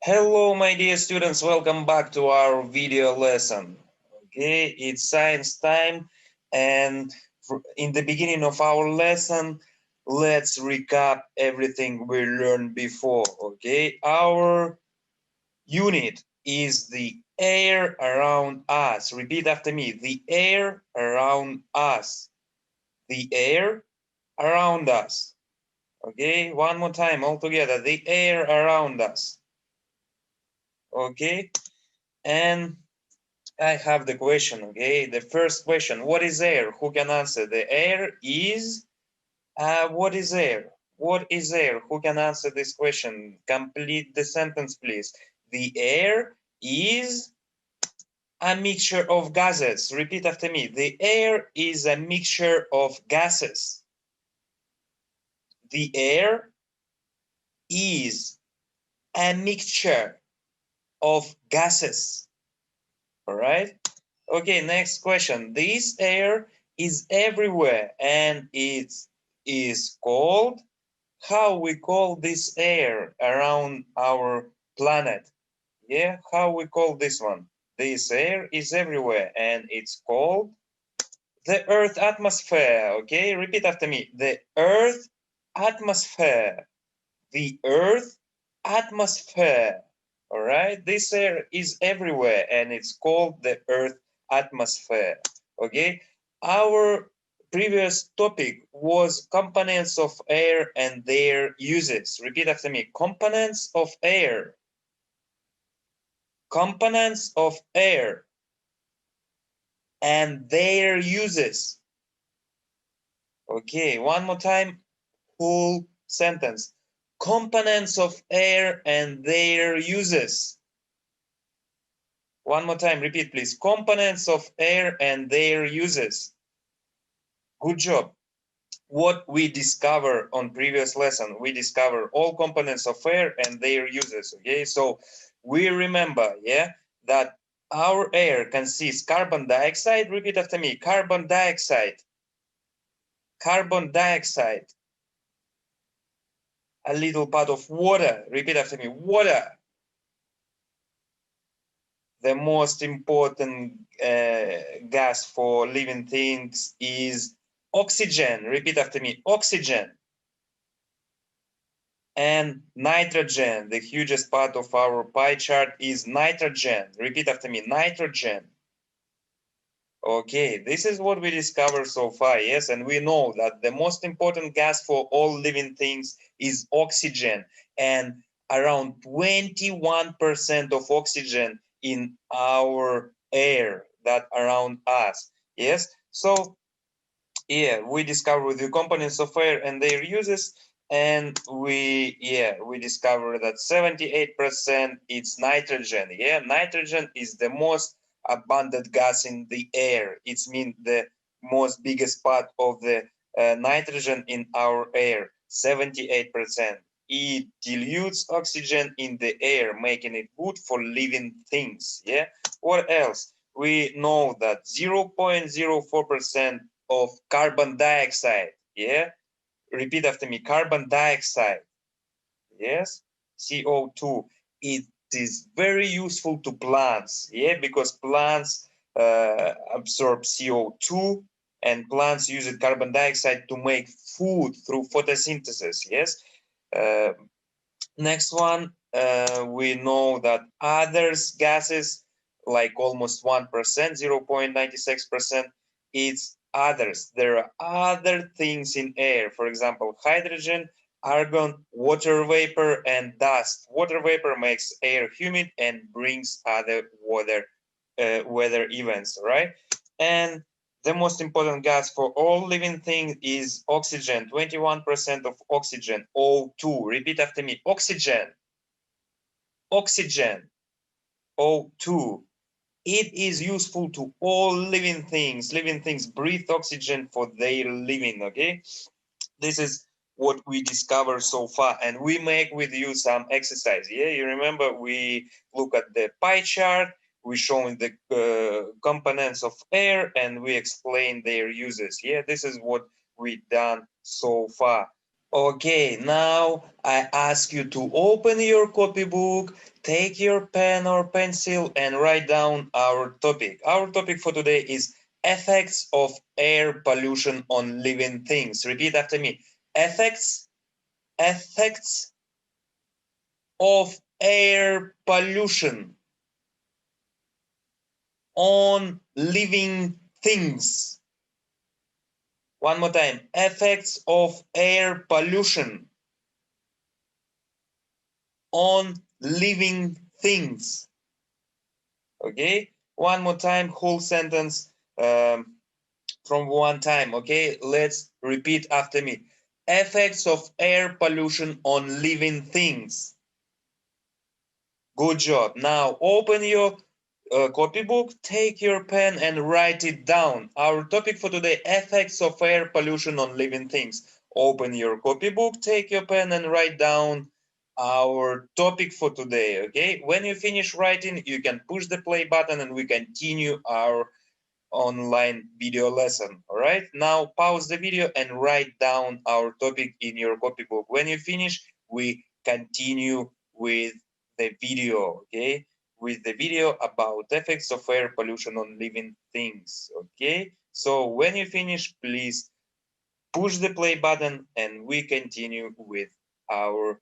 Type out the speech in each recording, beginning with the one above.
Hello, my dear students, welcome back to our video lesson. Okay, it's science time, and in the beginning of our lesson, let's recap everything we learned before. Okay, our unit is the air around us. Repeat after me, the air around us. The air around us. Okay, one more time all together, the air around us. Okay, and I have the question, okay? The first question, what is air? Who can answer? The air is, what is air? What is air? Who can answer this question? Complete the sentence, please. The air is a mixture of gases. Repeat after me. The air is a mixture of gases. The air is a mixture of gases. All right? Okay, next question. This air is everywhere and it is called, how we call this air around our planet? Yeah, how we call this one? This air is everywhere and it's called the Earth atmosphere. Okay, repeat after me. The Earth atmosphere. The Earth atmosphere. All right, this air is everywhere and it's called the Earth atmosphere. Okay, our previous topic was components of air and their uses. Repeat after me. Components of air. Components of air and their uses. Okay, one more time, whole sentence. Components of air and their uses. One more time, repeat please. Components of air and their uses. Good job. What we discovered on previous lesson, we discovered all components of air and their uses, okay? So we remember, yeah, that our air consists carbon dioxide, repeat after me, carbon dioxide, carbon dioxide, a little part of water, repeat after me, water. The most important gas for living things is oxygen. Repeat after me, oxygen. And nitrogen, the hugest part of our pie chart is nitrogen. Repeat after me, nitrogen. Okay, this is what we discovered so far, yes? And we know that the most important gas for all living things is oxygen. And around 21% of oxygen in our air that around us, yes? So, yeah, we discovered the components of air and their uses, and we discovered that 78% is nitrogen. Yeah, nitrogen is the most abundant gas in the air. It's mean the most biggest part of the nitrogen in our air, 78%. It dilutes oxygen in the air, making it good for living things. Yeah, what else? We know that 0.04% of carbon dioxide, yeah, repeat after me, carbon dioxide, yes, CO2, it is very useful to plants, yeah, because plants absorb CO2 and plants use carbon dioxide to make food through photosynthesis, yes. uh, Next one, we know that others gases, like almost 1%, 0.96%, it's others. There are other things in air, for example, hydrogen, argon, water vapor, and dust. Water vapor makes air humid and brings other weather events, right? And the most important gas for all living things is oxygen, 21% of oxygen, O2. Repeat after me, oxygen, oxygen, O2. It is useful to all living things. Living things breathe oxygen for their living, okay? This is what we discovered so far, and we make with you some exercise. Yeah, you remember we look at the pie chart, we showing the components of air, and we explain their uses. Yeah, this is what we done so far. Okay, now I ask you to open your copybook, take your pen or pencil and write down our topic. Our topic for today is effects of air pollution on living things. Repeat after me. Effects of air pollution on living things. One more time. Effects of air pollution on living things. Okay, one more time, whole sentence from one time. Okay, let's repeat after me. Effects of air pollution on living things. Good job. Now open your copybook, take your pen and write it down. Our topic for today, effects of air pollution on living things. Open your copybook, take your pen and write down our topic for today. Okay, when you finish writing, you can push the play button and we continue our online video lesson. All right, now pause the video and write down our topic in your copybook. When you finish, we continue with the video. Okay, with the video about effects of air pollution on living things. Okay, so when you finish, please push the play button and we continue with our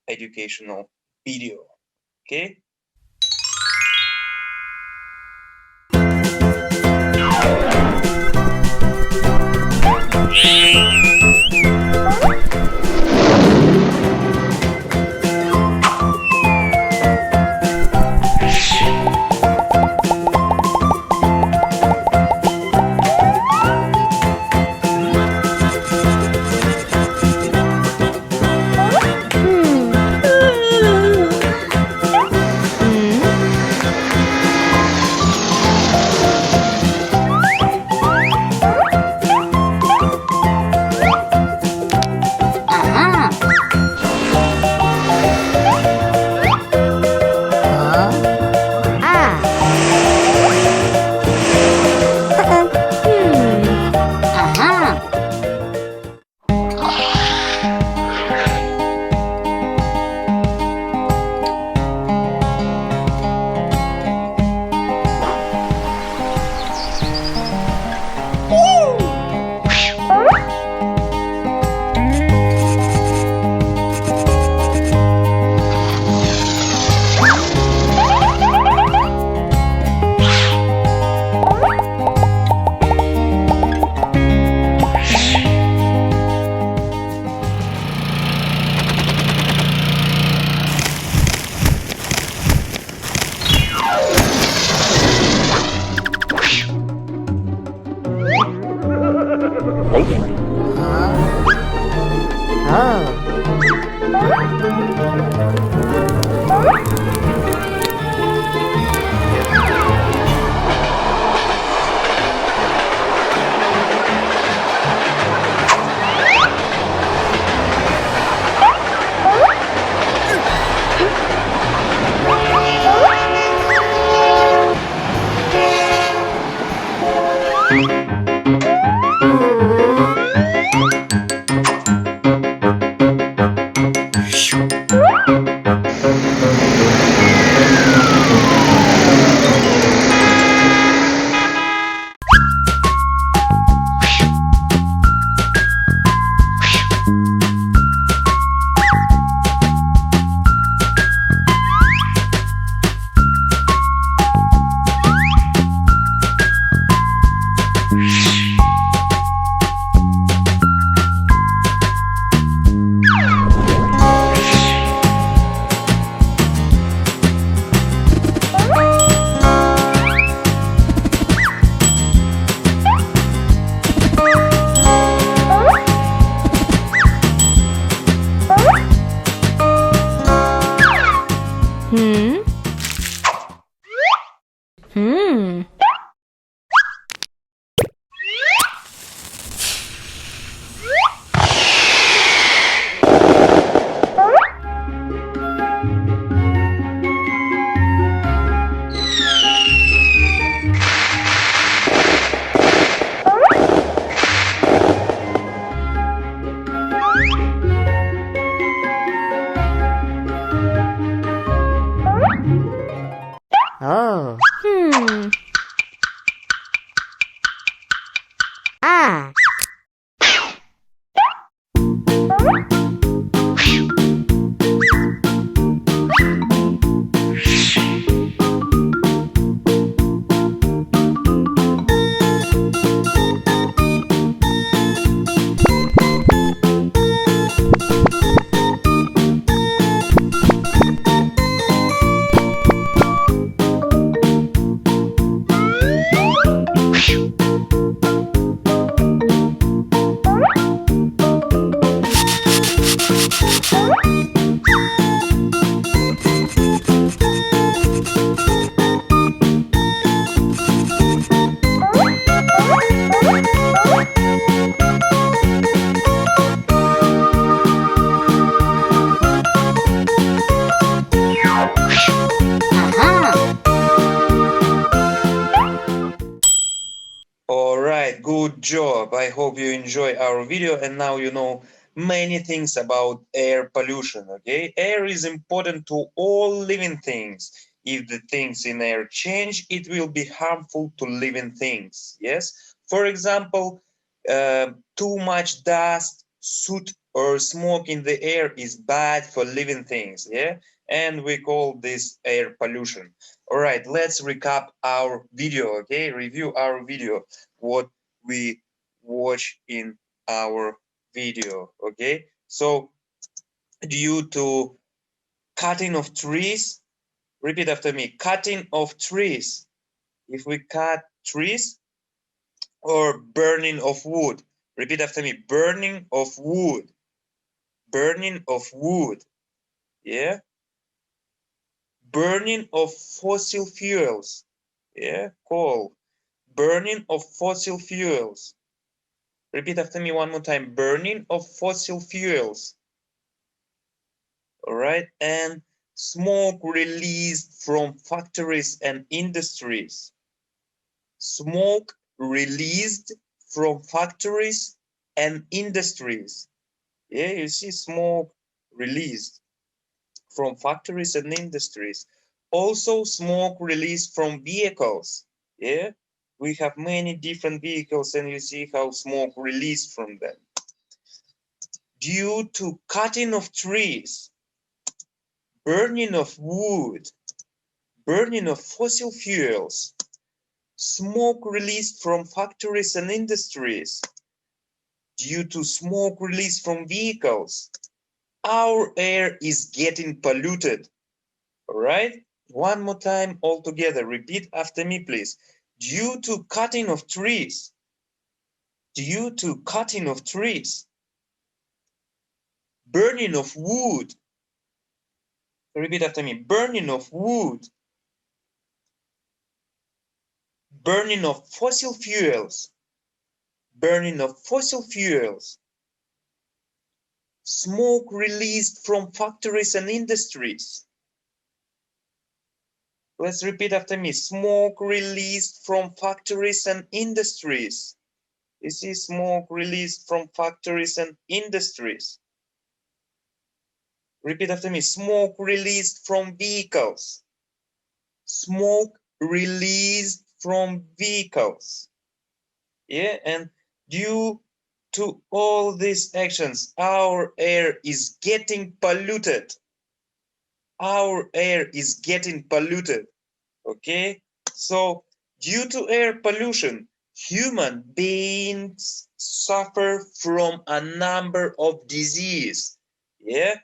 educational video. Okay. Oh. Ah. All right, good job. I hope you enjoy our video and now you know many things about air pollution, okay? Air is important to all living things. If the things in air change, it will be harmful to living things, yes? For example, too much dust, soot, or smoke in the air is bad for living things, yeah? And we call this air pollution. All right, let's recap our video, okay? Review our video, what we watch in our video, okay? So due to cutting of trees, repeat after me, cutting of trees. If we cut trees, or burning of wood, repeat after me, burning of wood, burning of wood, yeah? Burning of fossil fuels, yeah, coal, burning of fossil fuels. Repeat after me one more time, burning of fossil fuels. All right, and smoke released from factories and industries. Smoke released from factories and industries. Yeah, you see smoke released from factories and industries. Also smoke released from vehicles. Yeah, we have many different vehicles and you see how smoke released from them. Due to cutting of trees, burning of wood, burning of fossil fuels, smoke released from factories and industries, due to smoke released from vehicles, our air is getting polluted. All right? One more time all together. Repeat after me, please. Due to cutting of trees, due to cutting of trees, burning of wood, repeat after me, burning of wood, burning of fossil fuels, burning of fossil fuels, smoke released from factories and industries. Let's repeat after me. Smoke released from factories and industries. You see smoke released from factories and industries. Repeat after me. Smoke released from vehicles. Smoke released from vehicles. Yeah, and due to all these actions, our air is getting polluted. Our air is getting polluted. Okay, so due to air pollution, human beings suffer from a number of diseases. Yeah,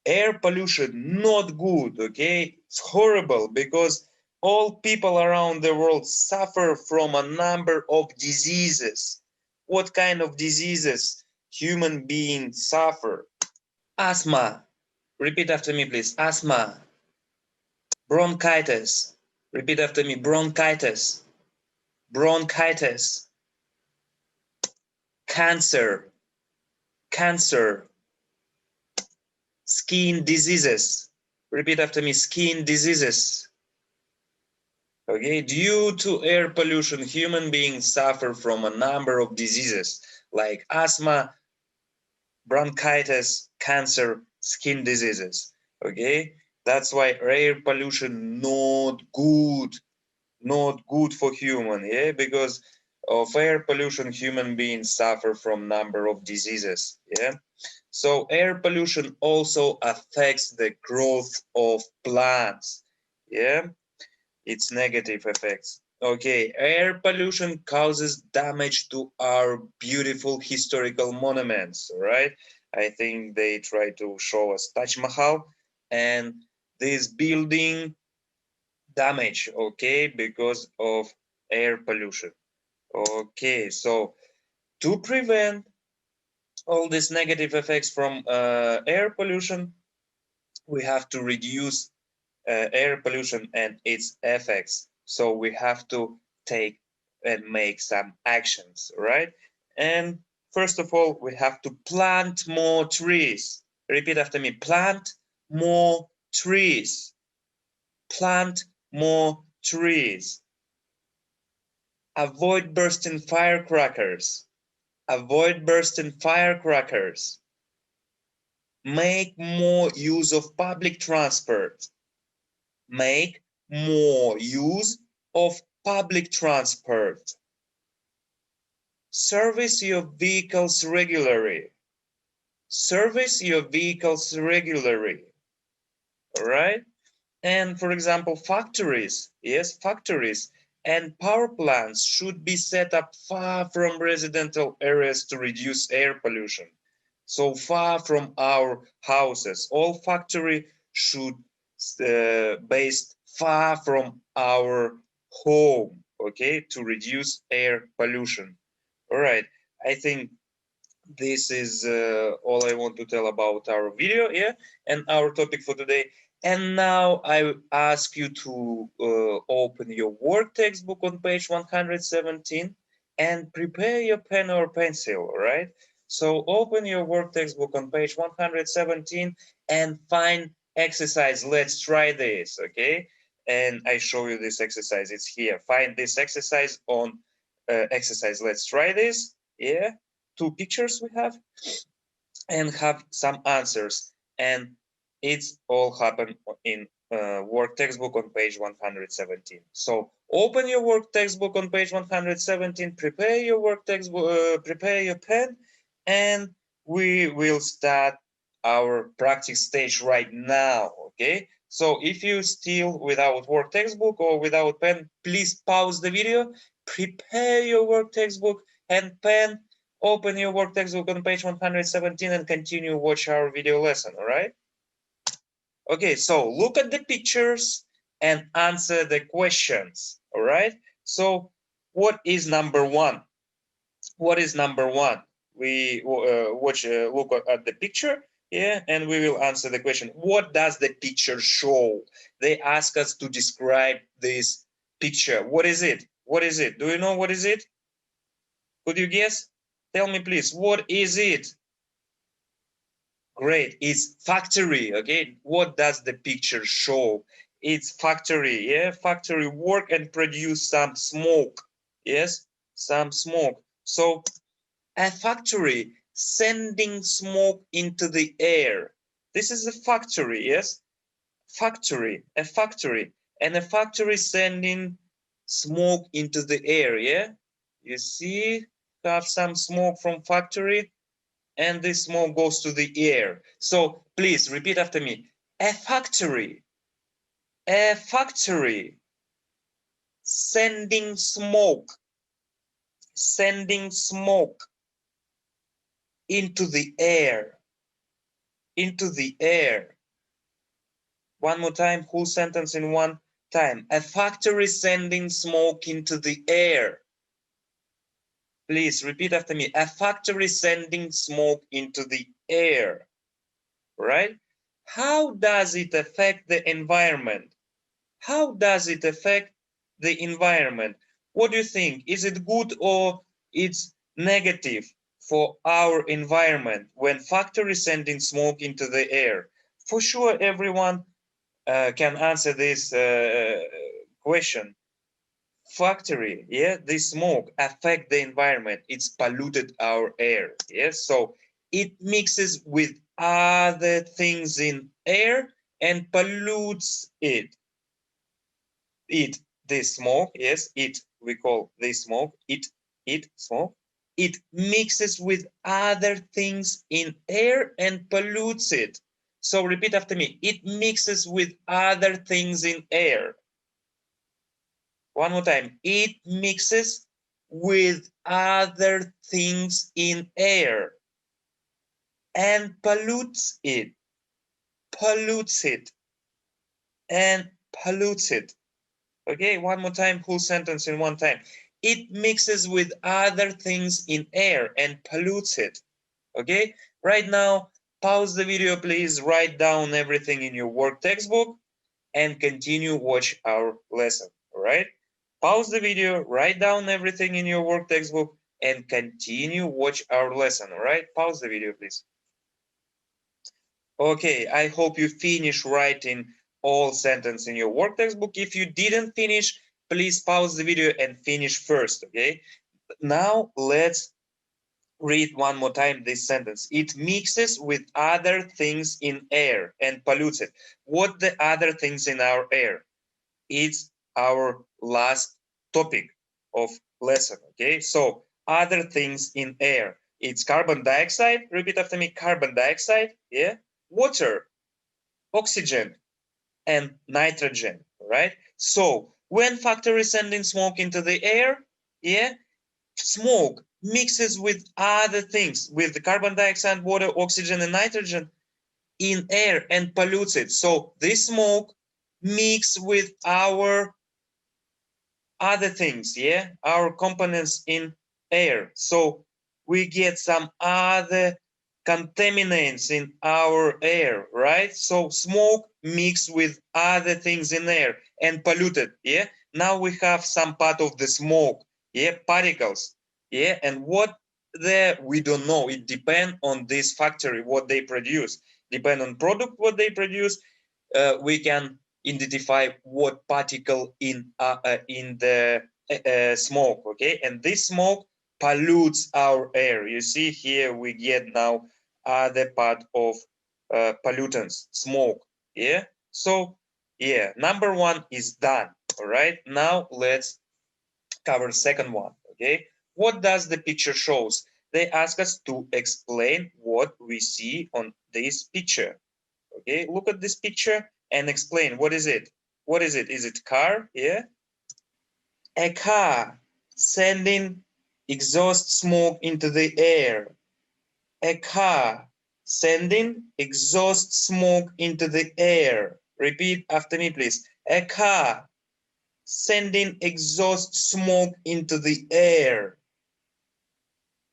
air pollution not good. Okay, it's horrible because all people around the world suffer from a number of diseases. What kind of diseases human beings suffer? Asthma. Repeat after me, please. Asthma. Bronchitis. Repeat after me. Bronchitis. Bronchitis. Cancer. Cancer. Skin diseases. Repeat after me. Skin diseases. Okay, due to air pollution, human beings suffer from a number of diseases like asthma, bronchitis, cancer, skin diseases. Okay, That's why air pollution not good for human, yeah, because of air pollution human beings suffer from number of diseases, yeah. So air pollution also affects the growth of plants, yeah, its negative effects. Okay, air pollution causes damage to our beautiful historical monuments, right? I think they try to show us Taj Mahal, and this building damage, okay, because of air pollution. Okay, so to prevent all these negative effects from air pollution, we have to reduce air pollution and its effects. So we have to take and make some actions, right? And first of all, we have to plant more trees. Repeat after me: plant more trees. Plant more trees. Avoid bursting firecrackers. Avoid bursting firecrackers. Make more use of public transport. Make more use of public transport. Service your vehicles regularly. Service your vehicles regularly. All right? And for example, factories, yes, factories and power plants should be set up far from residential areas to reduce air pollution. So far from our houses. All factory should based far from our home, okay, to reduce air pollution. All right, I think this is all I want to tell about our video, yeah, and our topic for today. And now I ask you to open your work textbook on page 117 and prepare your pen or pencil, all right? So open your work textbook on page 117 and find exercise. Let's try this, okay? And I show you this exercise. It's here. Find this exercise on exercise. Let's try this, yeah? Two pictures we have and have some answers, and it's all happened in work textbook on page 117. So open your work textbook on page 117, prepare your work textbook, prepare your pen, and we will start our practice stage right now, okay? So if you still without work textbook or without pen, please pause the video, prepare your work textbook and pen, open your work textbook on page 117 and continue watch our video lesson, all right? Okay, so look at the pictures and answer the questions, all right? So what is number one? What is number one? We look at the picture, yeah, and we will answer the question. What does the picture show? They ask us to describe this picture. What is it? What is it? Do you know what is it? Could you guess? Tell me, please. What is it? Great. It's factory. Okay. What does the picture show? It's factory. Yeah. Factory work and produce some smoke. Yes. Some smoke. So a factory sending smoke into the air. This is a factory. Yes. Factory. A factory. And a factory sending smoke into the air. Yeah. You see, have some smoke from factory, and this smoke goes to the air. So please repeat after me. A factory sending smoke into the air, One more time, whole sentence in one time. A factory sending smoke into the air. Please repeat after me. A factory sending smoke into the air, right? How does it affect the environment? How does it affect the environment? What do you think? Is it good or it's negative for our environment when factories sending smoke into the air? For sure, everyone can answer this question. Factory, yeah, this smoke affect the environment. It's polluted our air, yes. So it mixes with other things in air and pollutes it. This smoke, yes, we call this smoke, smoke. It mixes with other things in air and pollutes it. So repeat after me. It mixes with other things in air. One more time. It mixes with other things in air and pollutes it. Pollutes it. And pollutes it. Okay, one more time, whole sentence in one time. It mixes with other things in air and pollutes it. Okay, right now, pause the video, please. Write down everything in your work textbook and continue watch our lesson. All right, pause the video, write down everything in your work textbook and continue watch our lesson. All right, pause the video, please. Okay, I hope you finish writing all sentence in your work textbook. If you didn't finish, please pause the video and finish first, okay? Now let's read one more time this sentence. It mixes with other things in air and pollutes it. What the other things in our air? It's our last topic of lesson, okay? So other things in air. It's carbon dioxide. Repeat after me, carbon dioxide, yeah? Water, oxygen, and nitrogen, right? So when factories sending smoke into the air, yeah, smoke mixes with other things, with the carbon dioxide, water, oxygen, and nitrogen in air and pollutes it. So this smoke mix with our other things, yeah, our components in air. So we get some other contaminants in our air, right? So smoke mixed with other things in air and polluted, yeah? Now we have some part of the smoke, yeah, particles, yeah? And what we don't know. It depends on this factory, what they produce. Depend on product, what they produce, we can identify what particle in the smoke, okay? And this smoke pollutes our air. You see here we get now other part of pollutants, smoke, yeah? So, yeah, number one is done, all right? Now let's cover second one, okay? What does the picture shows? They ask us to explain what we see on this picture. Okay, look at this picture and explain what is it? What is it? Is it car? Yeah. A car sending exhaust smoke into the air. A car sending exhaust smoke into the air. Repeat after me, please. A car sending exhaust smoke into the air.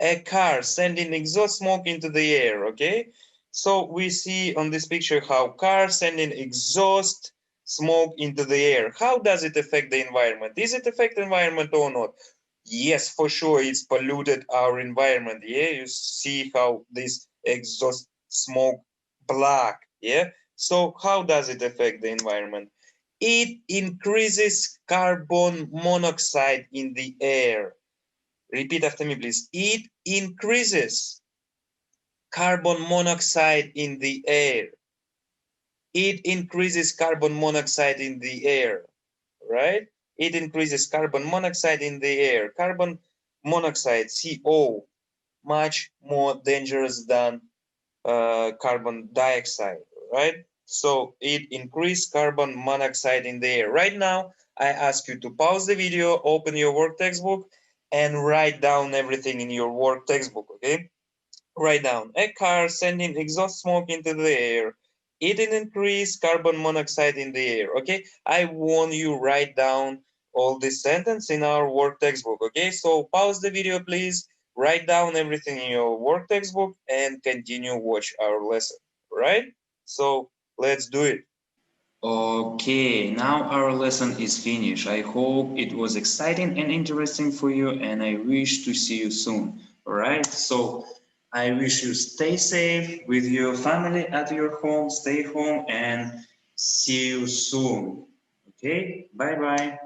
A car sending exhaust smoke into the air, okay? So we see on this picture how car sending exhaust smoke into the air. How does it affect the environment? Is it affect the environment or not? Yes, for sure, it's polluted our environment, yeah? You see how this exhaust smoke black, yeah? So how does it affect the environment? It increases carbon monoxide in the air. Repeat after me, please. It increases carbon monoxide in the air. It increases carbon monoxide in the air, right? It increases carbon monoxide in the air. Carbon monoxide, CO, much more dangerous than carbon dioxide, right? So it increases carbon monoxide in the air. Right now, I ask you to pause the video, open your work textbook, and write down everything in your work textbook, okay? Write down, a car sending exhaust smoke into the air. It increase carbon monoxide in the air, okay? I want you write down all this sentence in our work textbook, okay? So pause the video, please. Write down everything in your work textbook and continue watch our lesson, right? So let's do it. Okay, now our lesson is finished. I hope it was exciting and interesting for you, and I wish to see you soon. All right, so I wish you stay safe with your family at your home, stay home, and see you soon. Okay, bye bye.